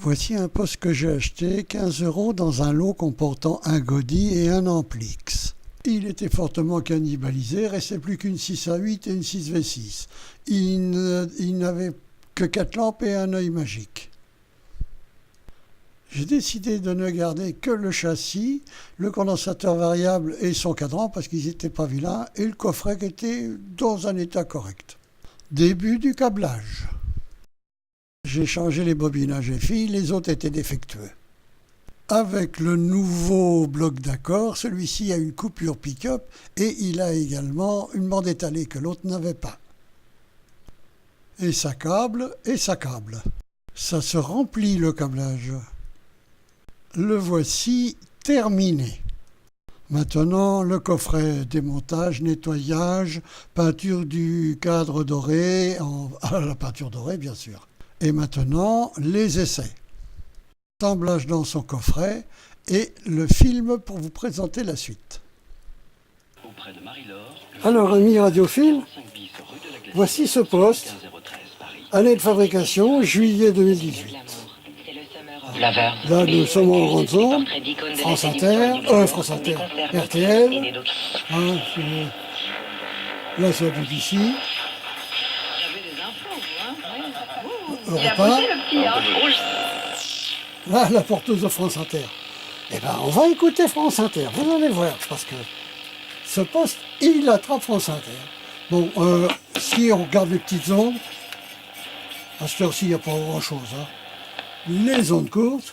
Voici un poste que j'ai acheté, 15 € dans un lot comportant un Godi et un Amplix. Il était fortement cannibalisé, restait plus qu'une 6A8 et une 6V6. Il n'avait que 4 lampes et un œil magique. J'ai décidé de ne garder que le châssis, le condensateur variable et son cadran parce qu'ils n'étaient pas vilains et le coffret qui était dans un état correct. Début du câblage. J'ai changé les bobinages et fils, les autres étaient défectueux. Avec le nouveau bloc d'accord, celui-ci a une coupure pick-up et il a également une bande étalée que l'autre n'avait pas. Et ça câble, et ça câble. Ça se remplit le câblage. Le voici terminé. Maintenant, le coffret démontage, nettoyage, peinture du cadre doré, la peinture dorée bien sûr. Et maintenant, les essais. Assemblage dans son coffret et le film pour vous présenter la suite. Alors, amis radiophiles, voici ce poste. Année de fabrication, juillet 2018. Là, nous sommes en grande zone. France Inter, RTL. Là, c'est la BBC. Europe 1. Là, la porteuse de France Inter. Eh bien, on va écouter France Inter. Vous allez voir, parce que ce poste, il attrape France Inter. Bon, si on regarde les petites ondes, à cette heure-ci, il n'y a pas grand-chose. Hein. Les ondes courtes.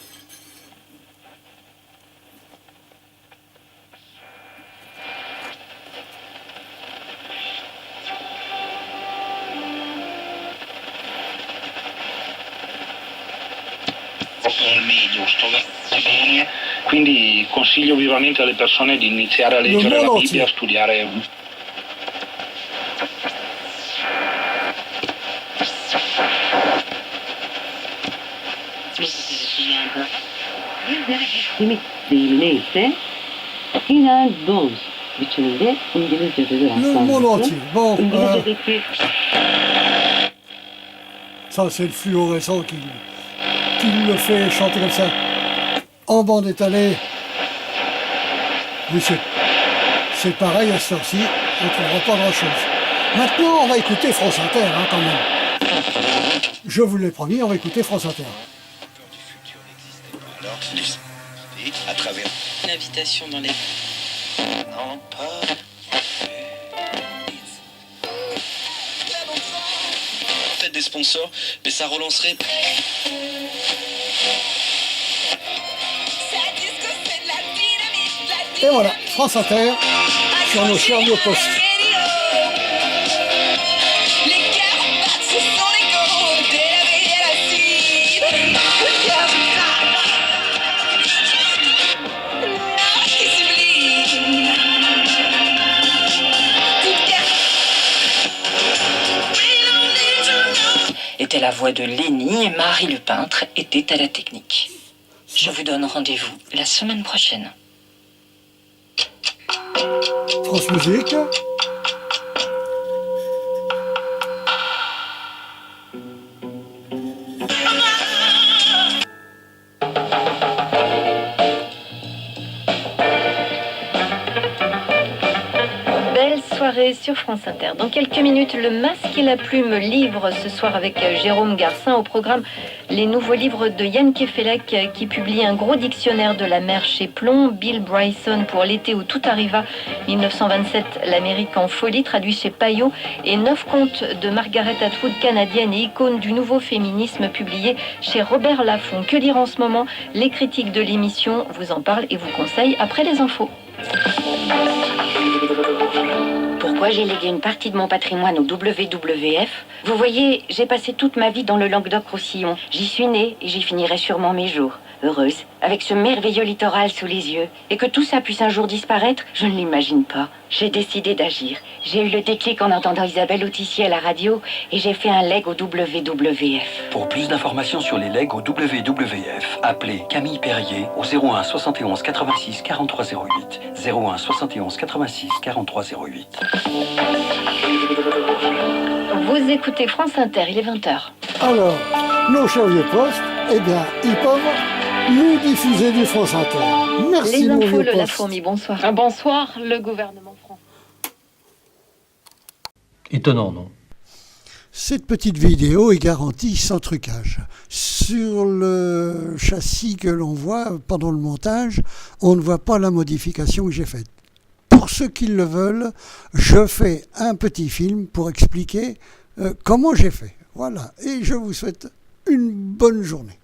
Quindi consiglio vivamente alle persone di iniziare a leggere la Bibbia, a studiare. Le monde entier. Bon, ça c'est le fluorescent qui le fait chanter comme ça. En bande étalée. Mais c'est pareil à cette heure-ci, on ne trouvera pas grand-chose. Maintenant, on va écouter France Inter, hein, quand même. Je vous l'ai promis, on va écouter France Inter. À travers une invitation dans les... Non, pas... Peut-être des sponsors, mais ça relancerait... Et voilà, France Inter, sur nos chers vieux postes. Était la voix de Lénie et Marie le peintre était à la technique. Je vous donne rendez-vous la semaine prochaine. France Musique. Soirée sur France Inter. Dans quelques minutes, le Masque et la Plume livre ce soir avec Jérôme Garcin. Au programme, les nouveaux livres de Yann Kefelec qui publie un gros dictionnaire de la mer chez Plomb. Bill Bryson pour l'été où tout arriva, 1927, l'Amérique en folie, traduit chez Payot. Et 9 contes de Margaret Atwood, canadienne et icône du nouveau féminisme, publié chez Robert Laffont. Que lire en ce moment? Les critiques de l'émission vous en parlent et vous conseillent après les infos. Pourquoi j'ai légué une partie de mon patrimoine au WWF? Vous voyez, j'ai passé toute ma vie dans le Languedoc-Roussillon. J'y suis née et j'y finirai sûrement mes jours. Heureuse, avec ce merveilleux littoral sous les yeux. Et que tout ça puisse un jour disparaître, je ne l'imagine pas. J'ai décidé d'agir. J'ai eu le déclic en entendant Isabelle Autissier à la radio et j'ai fait un leg au WWF. Pour plus d'informations sur les legs au WWF, appelez Camille Perrier au 01 71 86 43 08. 01 71 86 43 08. Vous écoutez France Inter, il est 20h. Alors, nos chers vieux postes, eh bien, ils peuvent nous diffuser du France Inter. Merci, Les mon infos, vieux Lola poste. Fourmi, bonsoir. Bonsoir, le gouvernement français. Étonnant, non? Cette petite vidéo est garantie sans trucage. Sur le châssis que l'on voit pendant le montage, on ne voit pas la modification que j'ai faite. Pour ceux qui le veulent, je fais un petit film pour expliquer comment j'ai fait. Voilà, et je vous souhaite une bonne journée.